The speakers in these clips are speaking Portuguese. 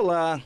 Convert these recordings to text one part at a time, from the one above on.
Olá,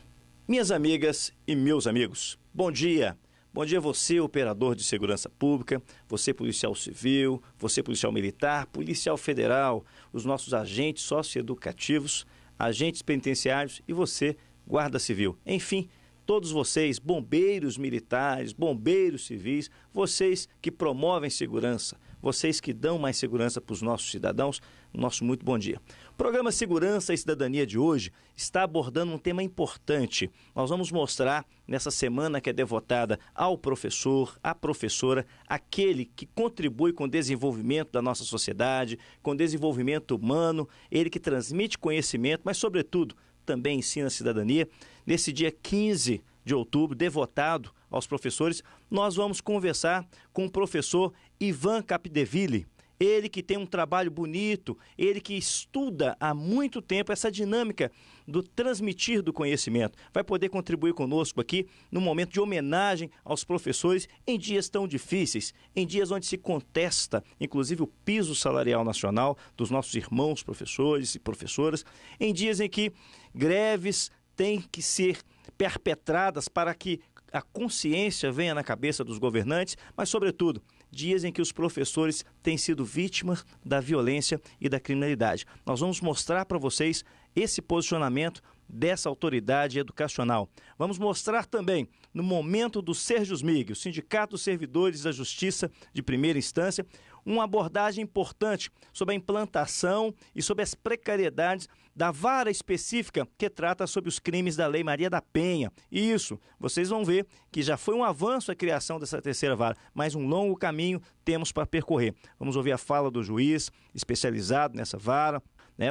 minhas amigas e meus amigos. Bom dia. Bom dia você, operador de segurança pública, você policial civil, você policial militar, policial federal, os nossos agentes socioeducativos, agentes penitenciários e você, guarda civil. Enfim, todos vocês, bombeiros militares, bombeiros civis, vocês que promovem segurança, vocês que dão mais segurança para os nossos cidadãos, nosso muito bom dia. O programa Segurança e Cidadania de hoje está abordando um tema importante. Nós vamos mostrar nessa semana que é devotada ao professor, à professora, aquele que contribui com o desenvolvimento da nossa sociedade, com o desenvolvimento humano, ele que transmite conhecimento, mas sobretudo também ensina a cidadania. Nesse dia 15 de outubro, devotado aos professores, nós vamos conversar com o professor Ivan Capdeville. Ele que tem um trabalho bonito, ele que estuda há muito tempo essa dinâmica do transmitir do conhecimento. Vai poder contribuir conosco aqui no momento de homenagem aos professores em dias tão difíceis, em dias onde se contesta, inclusive, o piso salarial nacional dos nossos irmãos professores e professoras, em dias em que greves têm que ser perpetradas para que a consciência venha na cabeça dos governantes, mas, sobretudo, dias em que os professores têm sido vítimas da violência e da criminalidade. Nós vamos mostrar para vocês esse posicionamento dessa autoridade educacional. Vamos mostrar também, no momento do Serjusmig, o Sindicato dos Servidores da Justiça de Primeira Instância, uma abordagem importante sobre a implantação e sobre as precariedades da vara específica que trata sobre os crimes da Lei Maria da Penha. E isso, vocês vão ver que já foi um avanço a criação dessa terceira vara, mas um longo caminho temos para percorrer. Vamos ouvir a fala do juiz especializado nessa vara,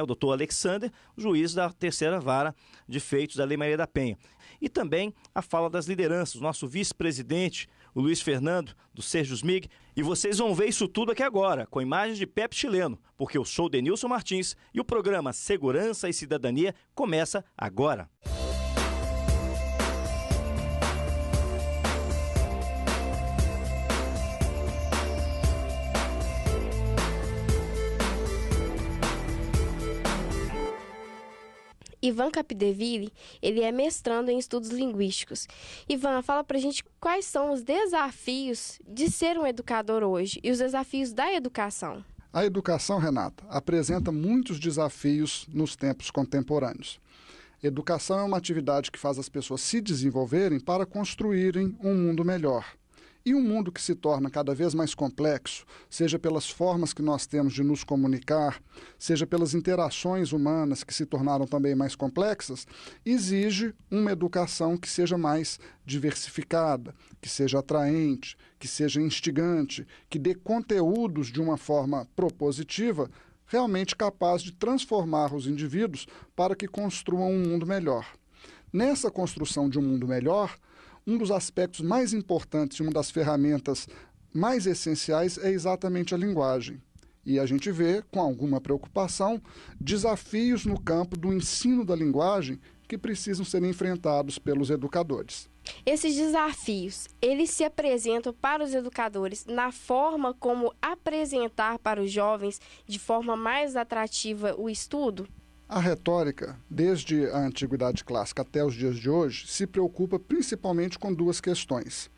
o doutor Alexander, juiz da terceira vara de feitos da Lei Maria da Penha. E também a fala das lideranças, nosso vice-presidente, o Luiz Fernando, do Serjusmig. E vocês vão ver isso tudo aqui agora, com imagens de Pepe Chileno, porque eu sou Denilson Martins e o programa Segurança e Cidadania começa agora. Ivan Capdeville, ele é mestrando em estudos linguísticos. Ivan, fala pra gente quais são os desafios de ser um educador hoje e os desafios da educação. A educação, Renata, apresenta muitos desafios nos tempos contemporâneos. Educação é uma atividade que faz as pessoas se desenvolverem para construírem um mundo melhor. E um mundo que se torna cada vez mais complexo, seja pelas formas que nós temos de nos comunicar, seja pelas interações humanas que se tornaram também mais complexas, exige uma educação que seja mais diversificada, que seja atraente, que seja instigante, que dê conteúdos de uma forma propositiva, realmente capaz de transformar os indivíduos para que construam um mundo melhor. Nessa construção de um mundo melhor, um dos aspectos mais importantes e uma das ferramentas mais essenciais é exatamente a linguagem. E a gente vê, com alguma preocupação, desafios no campo do ensino da linguagem que precisam ser enfrentados pelos educadores. Esses desafios, eles se apresentam para os educadores na forma como apresentar para os jovens de forma mais atrativa o estudo? A retórica, desde a antiguidade clássica até os dias de hoje, se preocupa principalmente com duas questões.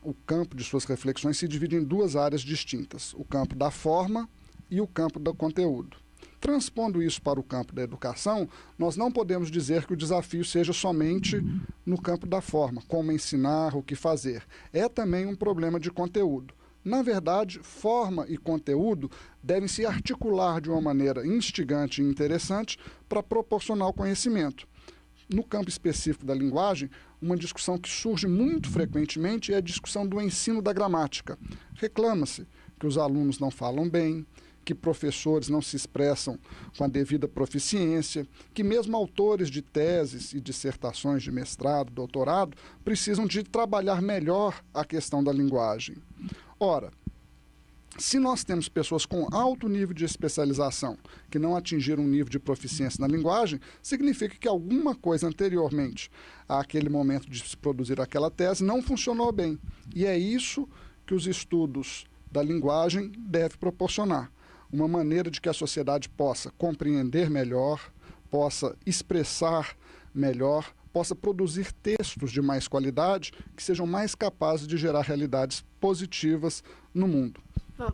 O campo de suas reflexões se divide em duas áreas distintas, o campo da forma e o campo do conteúdo. Transpondo isso para o campo da educação, nós não podemos dizer que o desafio seja somente no campo da forma, como ensinar, o que fazer. É também um problema de conteúdo. Na verdade, forma e conteúdo devem se articular de uma maneira instigante e interessante para proporcionar o conhecimento. No campo específico da linguagem, uma discussão que surge muito frequentemente é a discussão do ensino da gramática. Reclama-se que os alunos não falam bem, que professores não se expressam com a devida proficiência, que mesmo autores de teses e dissertações de mestrado, doutorado, precisam de trabalhar melhor a questão da linguagem. Ora, se nós temos pessoas com alto nível de especialização que não atingiram um nível de proficiência na linguagem, significa que alguma coisa anteriormente àquele momento de se produzir aquela tese não funcionou bem. E é isso que os estudos da linguagem devem proporcionar. Uma maneira de que a sociedade possa compreender melhor, possa expressar melhor, possa produzir textos de mais qualidade que sejam mais capazes de gerar realidades positivas no mundo.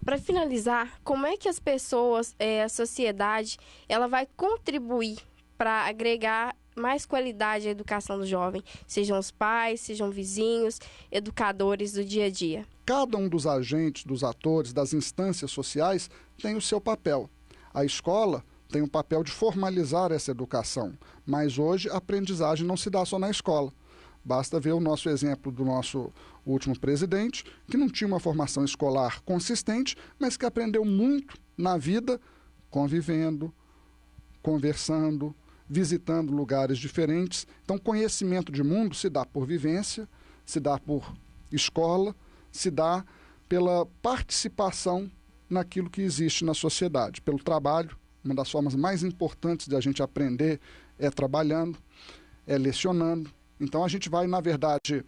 Para finalizar, como é que as pessoas, a sociedade, ela vai contribuir para agregar mais qualidade à educação do jovem? Sejam os pais, sejam vizinhos, educadores do dia a dia. Cada um dos agentes, dos atores, das instâncias sociais tem o seu papel. A escola tem o papel de formalizar essa educação, mas hoje a aprendizagem não se dá só na escola. Basta ver o nosso exemplo do nosso último presidente, que não tinha uma formação escolar consistente, mas que aprendeu muito na vida, convivendo, conversando, visitando lugares diferentes. Então, conhecimento de mundo se dá por vivência, se dá por escola, se dá pela participação naquilo que existe na sociedade, pelo trabalho. Uma das formas mais importantes de a gente aprender é trabalhando, é lecionando. Então, a gente vai, na verdade,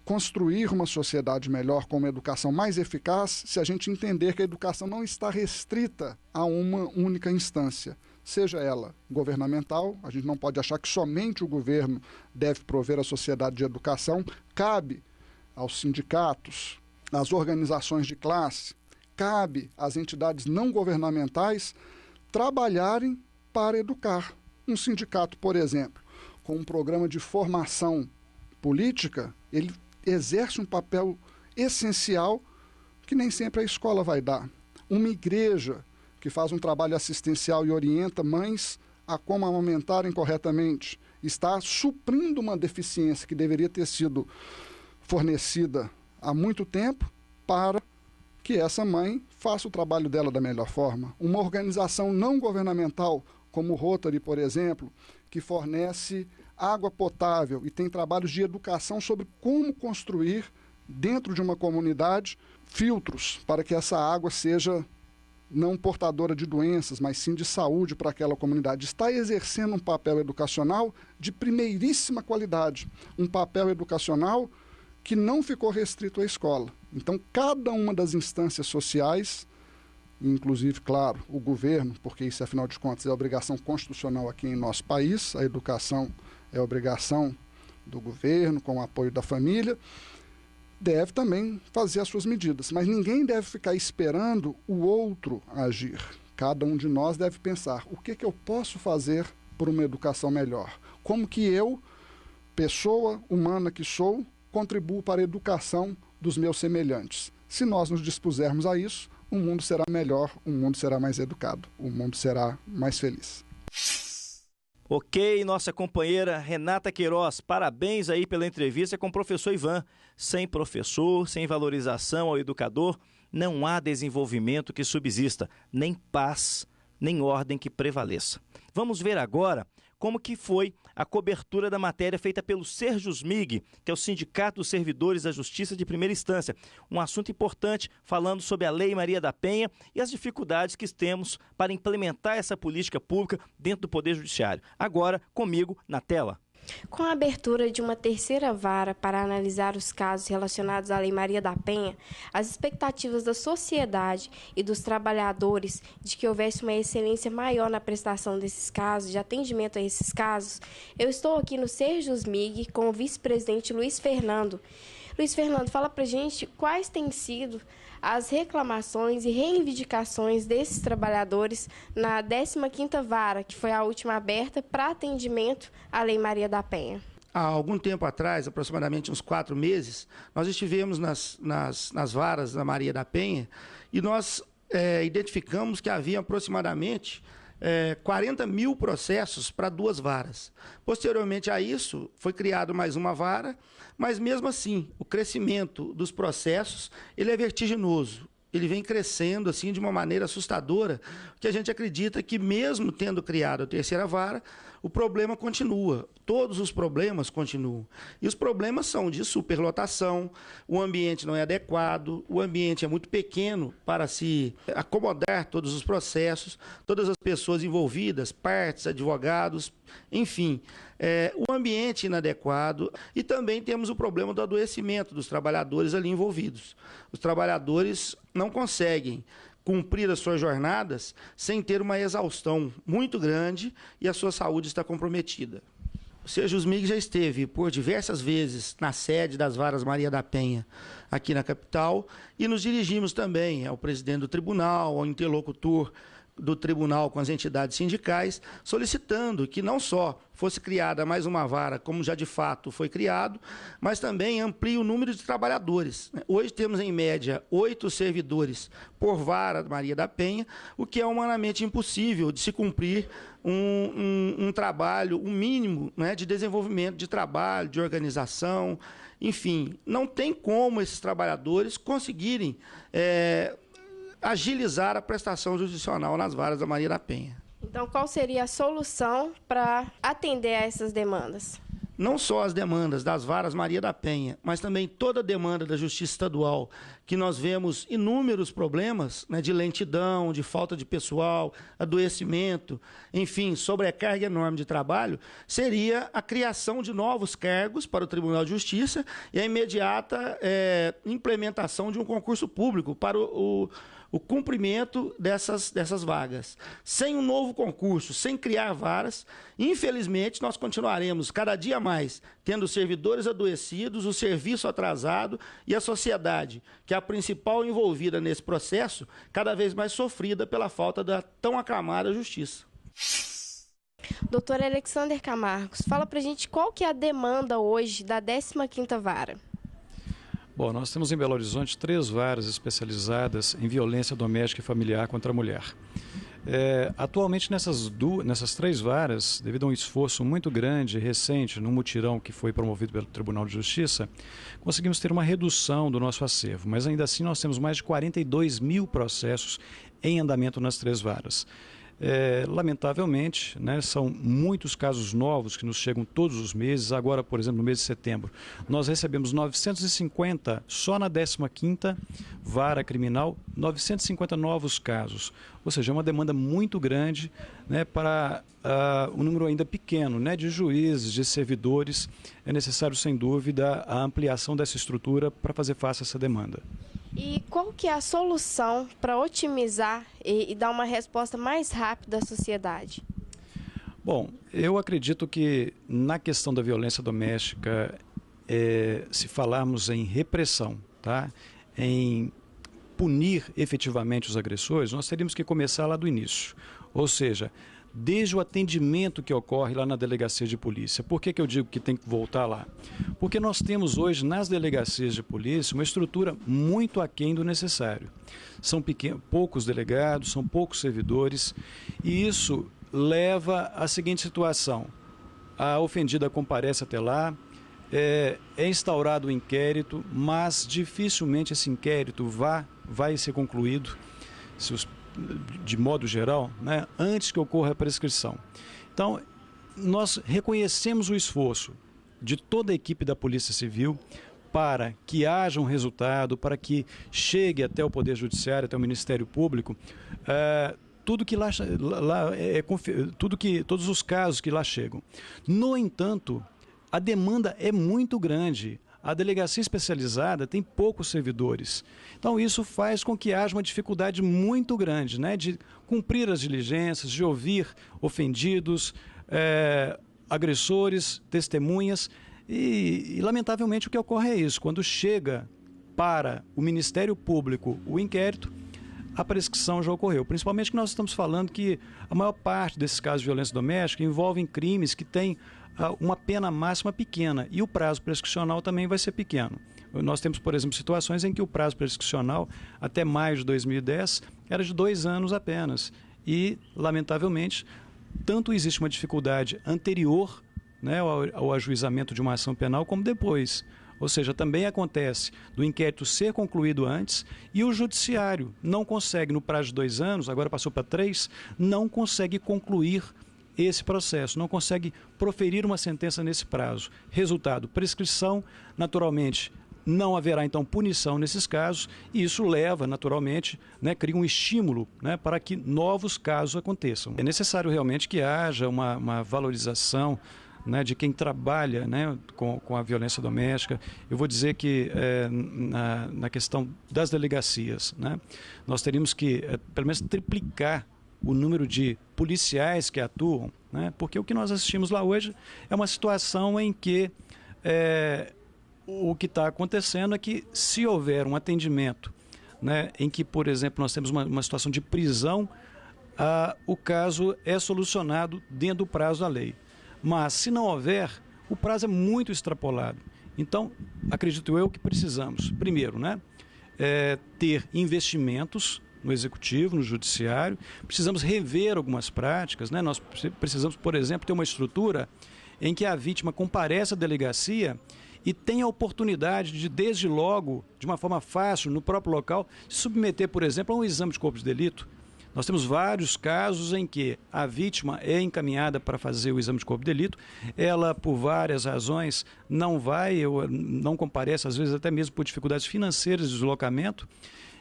construir uma sociedade melhor com uma educação mais eficaz se a gente entender que a educação não está restrita a uma única instância, seja ela governamental. A gente não pode achar que somente o governo deve prover a sociedade de educação. Cabe aos sindicatos, às organizações de classe, cabe às entidades não governamentais trabalharem para educar. Um sindicato, por exemplo, com um programa de formação política, ele exerce um papel essencial que nem sempre a escola vai dar. Uma igreja que faz um trabalho assistencial e orienta mães a como amamentarem corretamente, está suprindo uma deficiência que deveria ter sido fornecida há muito tempo para que essa mãe faça o trabalho dela da melhor forma. Uma organização não governamental, como o Rotary, por exemplo, que fornece água potável e tem trabalhos de educação sobre como construir, dentro de uma comunidade, filtros para que essa água seja não portadora de doenças, mas sim de saúde para aquela comunidade. Está exercendo um papel educacional de primeiríssima qualidade, um papel educacional que não ficou restrito à escola. Então, cada uma das instâncias sociais, inclusive, claro, o governo, porque isso, afinal de contas, é obrigação constitucional aqui em nosso país, a educação é obrigação do governo, com o apoio da família, deve também fazer as suas medidas. Mas ninguém deve ficar esperando o outro agir. Cada um de nós deve pensar, o que eu posso fazer por uma educação melhor? Como que eu, pessoa humana que sou, contribuo para a educação dos meus semelhantes? Se nós nos dispusermos a isso, o mundo será melhor, o mundo será mais educado, o mundo será mais feliz. Ok, nossa companheira Renata Queiroz, parabéns aí pela entrevista com o professor Ivan. Sem professor, sem valorização ao educador, não há desenvolvimento que subsista, nem paz, nem ordem que prevaleça. Vamos ver agora como que foi a cobertura da matéria feita pelo Serjusmig, que é o Sindicato dos Servidores da Justiça de Primeira Instância. Um assunto importante, falando sobre a Lei Maria da Penha e as dificuldades que temos para implementar essa política pública dentro do Poder Judiciário. Agora, comigo na tela. Com a abertura de uma terceira vara para analisar os casos relacionados à Lei Maria da Penha, as expectativas da sociedade e dos trabalhadores de que houvesse uma excelência maior na prestação desses casos, de atendimento a esses casos, eu estou aqui no Serjusmig com o vice-presidente Luiz Fernando. Luiz Fernando, fala pra gente quais têm sido as reclamações e reivindicações desses trabalhadores na 15ª Vara, que foi a última aberta para atendimento à Lei Maria da Penha. Há algum tempo atrás, aproximadamente uns 4 meses, nós estivemos nas varas da Maria da Penha e nós identificamos que havia aproximadamente 40 mil processos para 2 varas. Posteriormente a isso, foi criado mais uma vara, mas mesmo assim, o crescimento dos processos ele é vertiginoso. Ele vem crescendo assim de uma maneira assustadora, que a gente acredita que mesmo tendo criado a terceira vara, o problema continua, todos os problemas continuam. E os problemas são de superlotação, o ambiente não é adequado, o ambiente é muito pequeno para se acomodar todos os processos, todas as pessoas envolvidas, partes, advogados, enfim, o ambiente inadequado. E também temos o problema do adoecimento dos trabalhadores ali envolvidos. Os trabalhadores não conseguem cumprir as suas jornadas sem ter uma exaustão muito grande e a sua saúde está comprometida. O Sejusmig já esteve por diversas vezes na sede das varas Maria da Penha, aqui na capital, e nos dirigimos também ao presidente do tribunal, ao interlocutor do tribunal com as entidades sindicais, solicitando que não só fosse criada mais uma vara, como já de fato foi criado, mas também amplie o número de trabalhadores. Hoje temos, em média, 8 servidores por vara Maria da Penha, o que é humanamente impossível de se cumprir um trabalho, um mínimo, né, de desenvolvimento de trabalho, de organização, enfim. Não tem como esses trabalhadores conseguirem agilizar a prestação jurisdicional nas varas da Maria da Penha. Então, qual seria a solução para atender a essas demandas? Não só as demandas das varas Maria da Penha, mas também toda a demanda da Justiça Estadual, que nós vemos inúmeros problemas, né, de lentidão, de falta de pessoal, adoecimento, enfim, sobrecarga enorme de trabalho, seria a criação de novos cargos para o Tribunal de Justiça e a imediata implementação de um concurso público para o cumprimento dessas vagas. Sem um novo concurso, sem criar varas, infelizmente nós continuaremos cada dia mais tendo servidores adoecidos, o serviço atrasado e a sociedade, que é a principal envolvida nesse processo, cada vez mais sofrida pela falta da tão aclamada justiça. Doutor Alexander Camargos, fala pra gente qual que é a demanda hoje da 15ª Vara. Bom, nós temos em Belo Horizonte 3 varas especializadas em violência doméstica e familiar contra a mulher. Atualmente nessas 3 varas, devido a um esforço muito grande, recente, num mutirão que foi promovido pelo Tribunal de Justiça, conseguimos ter uma redução do nosso acervo, mas ainda assim nós temos mais de 42 mil processos em andamento nas 3 varas. Lamentavelmente, né, são muitos casos novos que nos chegam todos os meses. Agora, por exemplo, no mês de setembro, nós recebemos 950, só na 15ª Vara Criminal, 950 novos casos. Ou seja, é uma demanda muito grande, né, para um número ainda pequeno, né, de juízes, de servidores. É necessário, sem dúvida, a ampliação dessa estrutura para fazer face a essa demanda. E qual que é a solução para otimizar e dar uma resposta mais rápida à sociedade? Bom, eu acredito que na questão da violência doméstica, se falarmos em repressão, tá? Em punir efetivamente os agressores, nós teríamos que começar lá do início. Ou seja, desde o atendimento que ocorre lá na delegacia de polícia. Por que eu digo que tem que voltar lá? Porque nós temos hoje nas delegacias de polícia uma estrutura muito aquém do necessário. São poucos delegados, são poucos servidores, e isso leva à seguinte situação: a ofendida comparece até lá, é instaurado o inquérito, mas dificilmente esse inquérito vai ser concluído, de modo geral, né, antes que ocorra a prescrição. Então, nós reconhecemos o esforço de toda a equipe da Polícia Civil para que haja um resultado, para que chegue até o Poder Judiciário, até o Ministério Público, todos os casos que lá chegam. No entanto, a demanda é muito grande. A delegacia especializada tem poucos servidores. Então, isso faz com que haja uma dificuldade muito grande, né, de cumprir as diligências, de ouvir ofendidos, agressores, testemunhas. E, lamentavelmente, o que ocorre é isso. Quando chega para o Ministério Público o inquérito, a prescrição já ocorreu. Principalmente que nós estamos falando que a maior parte desses casos de violência doméstica envolvem crimes que têm uma pena máxima pequena, e o prazo prescricional também vai ser pequeno. Nós temos, por exemplo, situações em que o prazo prescricional, até maio de 2010, era de 2 anos apenas. E, lamentavelmente, tanto existe uma dificuldade anterior, né, ao ajuizamento de uma ação penal, como depois. Ou seja, também acontece do inquérito ser concluído antes e o judiciário não consegue, no prazo de 2 anos, agora passou para 3, não consegue concluir esse processo, não consegue proferir uma sentença nesse prazo. Resultado, prescrição, naturalmente, não haverá então punição nesses casos, e isso leva, naturalmente, né, cria um estímulo, né, para que novos casos aconteçam. É necessário realmente que haja uma valorização, né, de quem trabalha, né, com a violência doméstica. Eu vou dizer que na questão das delegacias, né, nós teríamos que, pelo menos, triplicar o número de policiais que atuam, né, né? Porque o que nós assistimos lá hoje é uma situação em que o que está acontecendo é que, se houver um atendimento, né, em que, por exemplo, nós temos uma situação de prisão, o caso é solucionado dentro do prazo da lei. Mas, se não houver, o prazo é muito extrapolado. Então, acredito eu que precisamos, primeiro, né, ter investimentos no Executivo, no Judiciário, precisamos rever algumas práticas, né? Nós precisamos, por exemplo, ter uma estrutura em que a vítima compareça à delegacia e tenha a oportunidade de, desde logo, de uma forma fácil, no próprio local, se submeter, por exemplo, a um exame de corpo de delito. Nós temos vários casos em que a vítima é encaminhada para fazer o exame de corpo de delito, ela, por várias razões, não vai ou não comparece, às vezes até mesmo por dificuldades financeiras de deslocamento,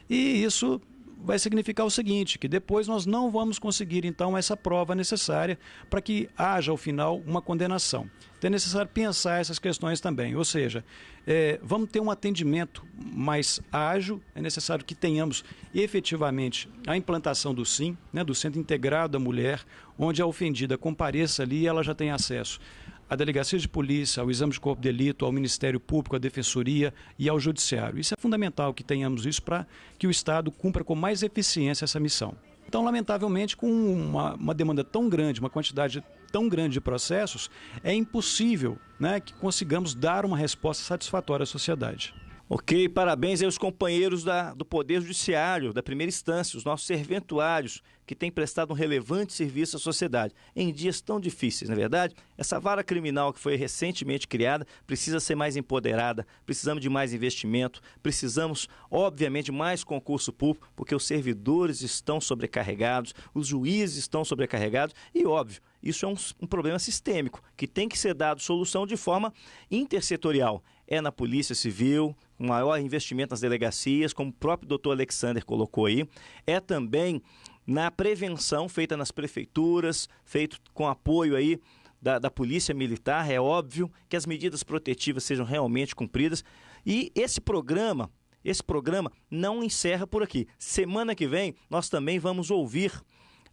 e isso vai significar o seguinte, que depois nós não vamos conseguir, então, essa prova necessária para que haja, ao final, uma condenação. Então é necessário pensar essas questões também, ou seja, vamos ter um atendimento mais ágil, é necessário que tenhamos efetivamente a implantação do SIM, né, do Centro Integrado da Mulher, onde a ofendida compareça ali e ela já tem acesso à delegacia de polícia, ao exame de corpo de delito, ao Ministério Público, à Defensoria e ao Judiciário. Isso é fundamental que tenhamos isso para que o Estado cumpra com mais eficiência essa missão. Então, lamentavelmente, com uma demanda tão grande, uma quantidade tão grande de processos, é impossível, né, que consigamos dar uma resposta satisfatória à sociedade. Ok, parabéns aos companheiros do Poder Judiciário, da primeira instância, os nossos serventuários, que têm prestado um relevante serviço à sociedade em dias tão difíceis, não é verdade? Essa vara criminal que foi recentemente criada precisa ser mais empoderada, precisamos de mais investimento, precisamos, obviamente, de mais concurso público, porque os servidores estão sobrecarregados, os juízes estão sobrecarregados e, óbvio, isso é um problema sistêmico, que tem que ser dado solução de forma intersetorial. É na Polícia Civil, um maior investimento nas delegacias, como o próprio doutor Alexander colocou aí. É também na prevenção feita nas prefeituras, feito com apoio aí da Polícia Militar. É óbvio que as medidas protetivas sejam realmente cumpridas. E esse programa não encerra por aqui. Semana que vem, nós também vamos ouvir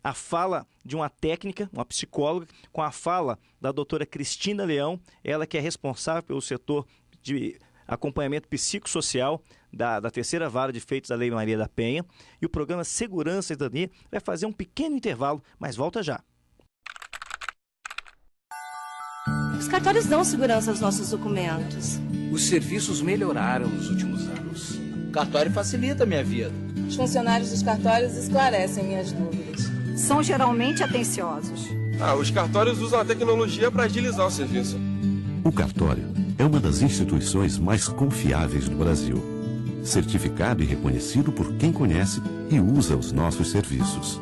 a fala de uma técnica, uma psicóloga, com a fala da doutora Cristina Leão, ela que é responsável pelo setor de acompanhamento psicossocial da terceira vara de feitos da Lei Maria da Penha. E o programa Segurança e Cidadania vai fazer um pequeno intervalo, mas volta já. Os cartórios dão segurança aos nossos documentos. Os serviços melhoraram nos últimos anos. O cartório facilita a minha vida. Os funcionários dos cartórios esclarecem minhas dúvidas. São geralmente atenciosos. Os cartórios usam a tecnologia para agilizar o serviço. O cartório é uma das instituições mais confiáveis do Brasil. Certificado e reconhecido por quem conhece e usa os nossos serviços.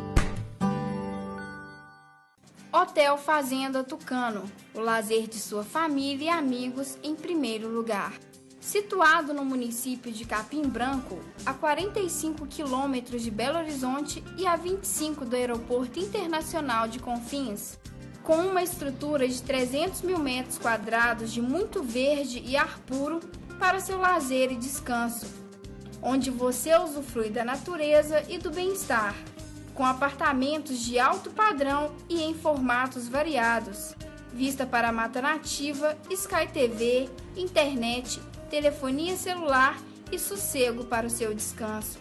Hotel Fazenda Tucano, o lazer de sua família e amigos em primeiro lugar. Situado no município de Capim Branco, a 45 quilômetros de Belo Horizonte e a 25 do Aeroporto Internacional de Confins, com uma estrutura de 300 mil metros quadrados de muito verde e ar puro para seu lazer e descanso, onde você usufrui da natureza e do bem-estar, com apartamentos de alto padrão e em formatos variados, vista para a Mata Nativa, Sky TV, internet, telefonia celular e sossego para o seu descanso.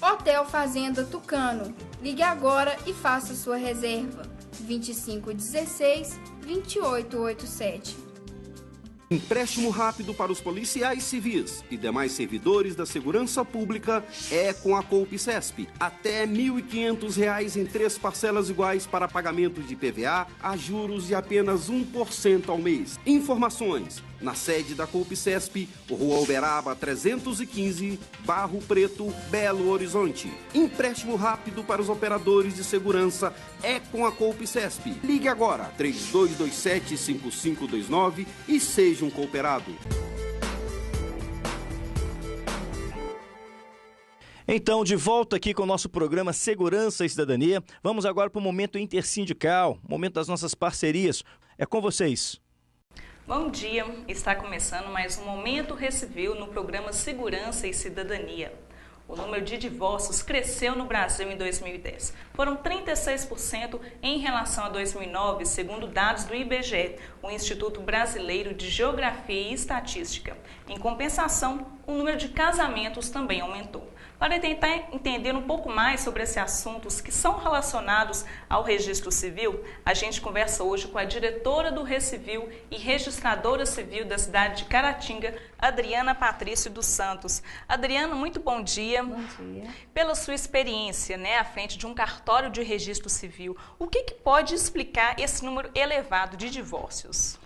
Hotel Fazenda Tucano. Ligue agora e faça sua reserva. 2516-2887. Empréstimo rápido para os policiais civis e demais servidores da segurança pública é com a Coupcesp. Até R$ 1.500 em 3 parcelas iguais para pagamentos de PVA a juros de apenas 1% ao mês. Informações na sede da Coupcesp, Rua Uberaba 315, Barro Preto, Belo Horizonte. Empréstimo rápido para os operadores de segurança é com a Coupcesp. Ligue agora, 3227-5529 e seja um cooperado. Então, de volta aqui com o nosso programa Segurança e Cidadania. Vamos agora para o momento intersindical, momento das nossas parcerias. É com vocês. Bom dia, está começando mais um Momento Recivil no programa Segurança e Cidadania. O número de divórcios cresceu no Brasil em 2010. Foram 36% em relação a 2009, segundo dados do IBGE, o Instituto Brasileiro de Geografia e Estatística. Em compensação, o número de casamentos também aumentou. Para tentar entender um pouco mais sobre esses assuntos que são relacionados ao registro civil, a gente conversa hoje com a diretora do Recivil e registradora civil da cidade de Caratinga, Adriana Patrício dos Santos. Adriana, muito bom dia. Bom dia. Pela sua experiência, à frente de um cartório de registro civil, o que pode explicar esse número elevado de divórcios?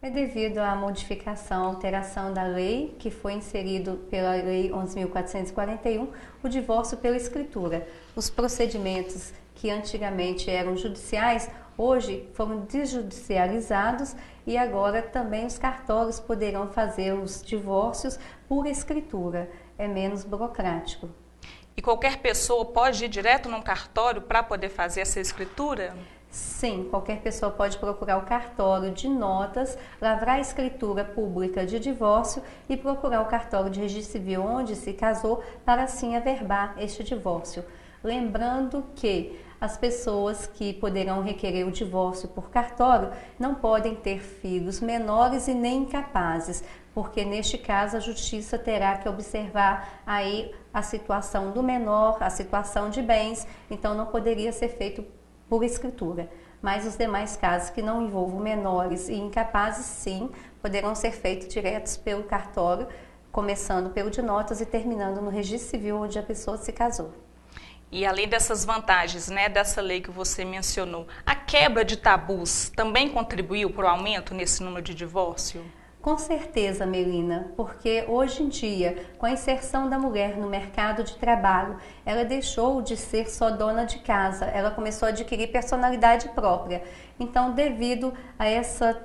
É devido à modificação, alteração da lei, que foi inserido pela Lei 11.441, o divórcio pela escritura. Os procedimentos que antigamente eram judiciais, hoje foram desjudicializados e agora também os cartórios poderão fazer os divórcios por escritura. É menos burocrático. E qualquer pessoa pode ir direto num cartório para poder fazer essa escritura? Sim, qualquer pessoa pode procurar o cartório de notas, lavrar a escritura pública de divórcio e procurar o cartório de registro civil onde se casou para assim averbar este divórcio. Lembrando que as pessoas que poderão requerer o divórcio por cartório não podem ter filhos menores e nem incapazes, porque neste caso a justiça terá que observar aí a situação do menor, a situação de bens, então não poderia ser feito por escritura. Mas os demais casos que não envolvam menores e incapazes, sim, poderão ser feitos diretos pelo cartório, começando pelo de notas e terminando no registro civil onde a pessoa se casou. E além dessas vantagens, dessa lei que você mencionou, a quebra de tabus também contribuiu para o aumento nesse número de divórcio? Com certeza, Melina, porque hoje em dia, com a inserção da mulher no mercado de trabalho, ela deixou de ser só dona de casa, ela começou a adquirir personalidade própria. Então, devido a essa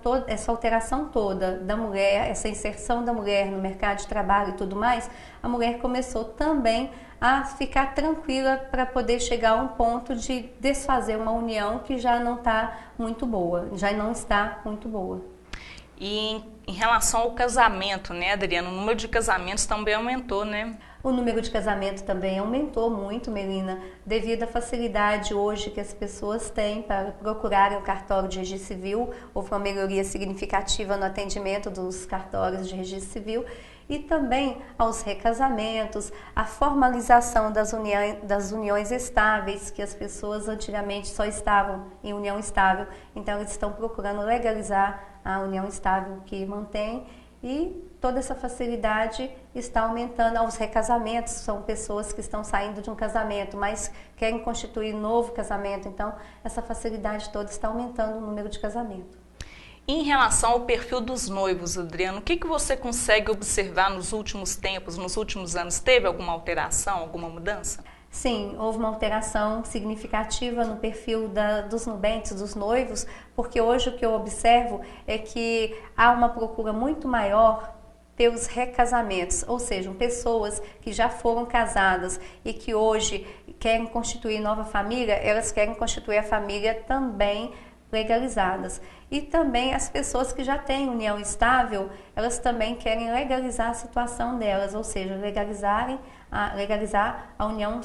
alteração toda da mulher, essa inserção da mulher no mercado de trabalho e tudo mais, a mulher começou também a ficar tranquila para poder chegar a um ponto de desfazer uma união que já não está muito boa, já não está muito boa. E em relação ao casamento, Adriana, o número de casamentos também aumentou, O número de casamento também aumentou muito, Melina, devido à facilidade hoje que as pessoas têm para procurarem o cartório de registro civil. Houve uma melhoria significativa no atendimento dos cartórios de registro civil e também aos recasamentos, a formalização das uniões estáveis, que as pessoas antigamente só estavam em união estável, então eles estão procurando legalizar a união estável que mantém e toda essa facilidade está aumentando aos recasamentos. São pessoas que estão saindo de um casamento, mas querem constituir um novo casamento, então essa facilidade toda está aumentando o número de casamento. Em relação ao perfil dos noivos, Adriano, o que você consegue observar nos últimos tempos, nos últimos anos? Teve alguma alteração, alguma mudança? Sim, houve uma alteração significativa no perfil dos nubentes, dos noivos, porque hoje o que eu observo é que há uma procura muito maior pelos recasamentos, ou seja, pessoas que já foram casadas e que hoje querem constituir nova família, elas querem constituir a família também legalizadas. E também as pessoas que já têm união estável, elas também querem legalizar a situação delas, ou seja, legalizar a união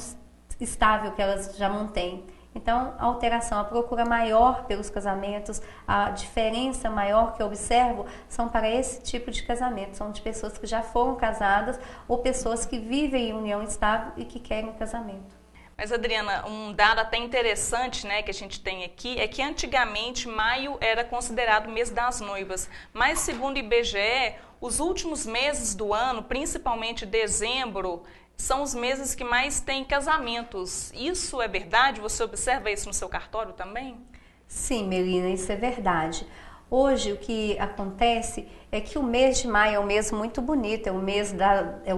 estável que elas já mantêm. Então, a alteração, a procura maior pelos casamentos, a diferença maior que eu observo são para esse tipo de casamento. São de pessoas que já foram casadas ou pessoas que vivem em união estável e que querem casamento. Mas, Adriana, um dado até interessante, que a gente tem aqui é que antigamente maio era considerado o mês das noivas, mas segundo o IBGE, os últimos meses do ano, principalmente dezembro, são os meses que mais tem casamentos. Isso é verdade? Você observa isso no seu cartório também? Sim, Melina, isso é verdade. Hoje o que acontece é que o mês de maio é um mês muito bonito, é o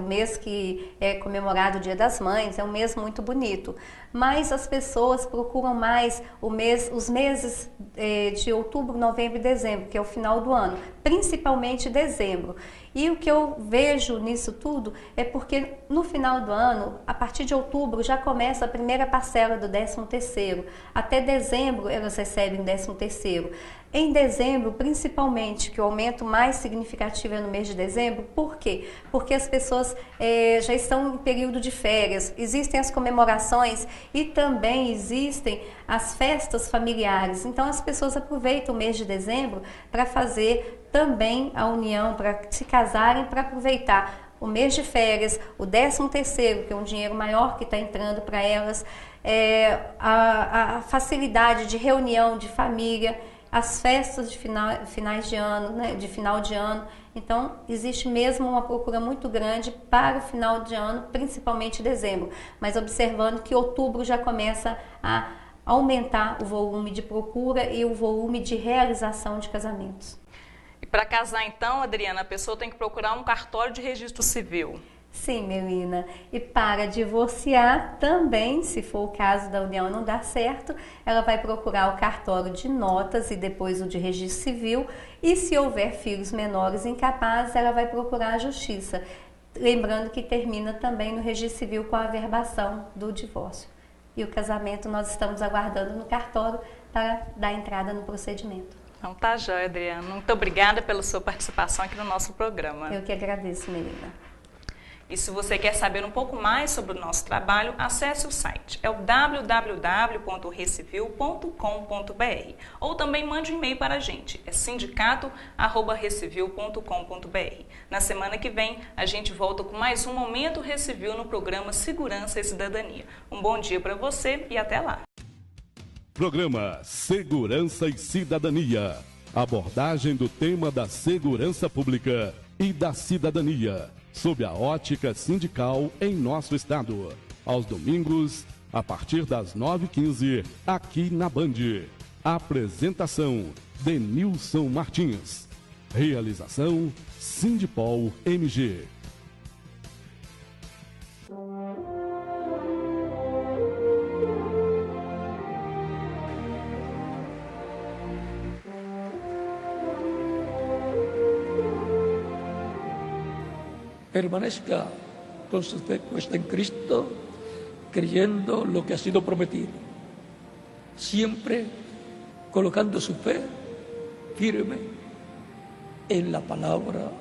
mês que é comemorado o Dia das Mães, é um mês muito bonito. Mas as pessoas procuram mais os meses de outubro, novembro e dezembro, que é o final do ano, principalmente dezembro. E o que eu vejo nisso tudo é porque no final do ano, a partir de outubro, já começa a primeira parcela do 13º. Até dezembro elas recebem o 13º. Em dezembro, principalmente, que o aumento mais significativo é no mês de dezembro. Por quê? Porque as pessoas já estão em período de férias, existem as comemorações e também existem as festas familiares. Então, as pessoas aproveitam o mês de dezembro para fazer também a união, para se casarem, para aproveitar o mês de férias, o 13º, que é um dinheiro maior que está entrando para elas, a facilidade de reunião de família, as festas de finais de ano, né, de final de ano. Então, existe mesmo uma procura muito grande para o final de ano, principalmente dezembro. Mas observando que outubro já começa a aumentar o volume de procura e o volume de realização de casamentos. E para casar, então, Adriana, a pessoa tem que procurar um cartório de registro civil. Sim, Melina. E para divorciar também, se for o caso da união não dar certo, ela vai procurar o cartório de notas e depois o de registro civil. E se houver filhos menores incapazes, ela vai procurar a justiça. Lembrando que termina também no registro civil com a averbação do divórcio. E o casamento nós estamos aguardando no cartório para dar entrada no procedimento. Então tá joia, Adriana. Muito obrigada pela sua participação aqui no nosso programa. Eu que agradeço, Melina. E se você quer saber um pouco mais sobre o nosso trabalho, acesse o site, é o www.recivil.com.br, ou também mande um e-mail para a gente, é sindicato@recivil.com.br. Na semana que vem, a gente volta com mais um Momento Recivil no programa Segurança e Cidadania. Um bom dia para você e até lá. Programa Segurança e Cidadania. Abordagem do tema da segurança pública e da cidadania, sob a ótica sindical em nosso estado. Aos domingos, a partir das 9h15, aqui na Band. Apresentação: Denilson Martins. Realização: Sindipol MG. Permanezca con su fe puesta en Cristo, creyendo lo que ha sido prometido, siempre colocando su fe firme en la palabra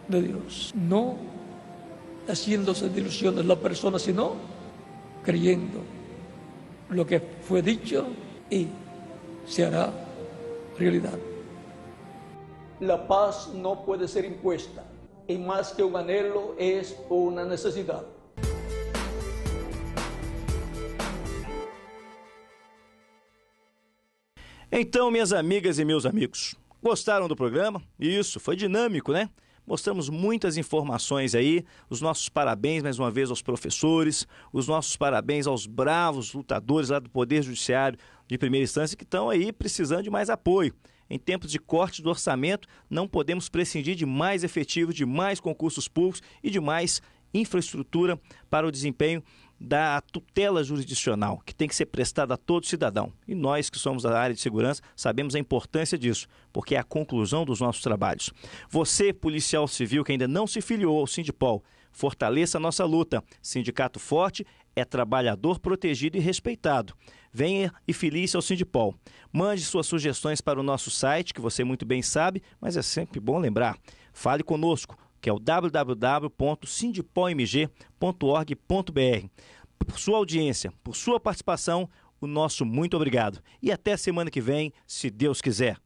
de Dios, no haciéndose de ilusiones la persona, sino creyendo lo que fue dicho y se hará realidad. La paz no puede ser impuesta. Y más que un anhelo, es una necesidad. Então, minhas amigas e meus amigos, gostaram do programa? Isso, foi dinâmico, né? Mostramos muitas informações aí, os nossos parabéns mais uma vez aos professores, os nossos parabéns aos bravos lutadores lá do Poder Judiciário de primeira instância que estão aí precisando de mais apoio. Em tempos de corte do orçamento, não podemos prescindir de mais efetivo, de mais concursos públicos e de mais infraestrutura para o desempenho da tutela jurisdicional, que tem que ser prestada a todo cidadão. E nós que somos da área de segurança sabemos a importância disso, porque é a conclusão dos nossos trabalhos. Você, policial civil que ainda não se filiou ao Sindipol, fortaleça a nossa luta. Sindicato forte é trabalhador protegido e respeitado. Venha e filie-se ao Sindipol. Mande suas sugestões para o nosso site, que você muito bem sabe, mas é sempre bom lembrar. Fale conosco, que é o www.sindipolmg.org.br. Por sua audiência, por sua participação, o nosso muito obrigado. E até semana que vem, se Deus quiser.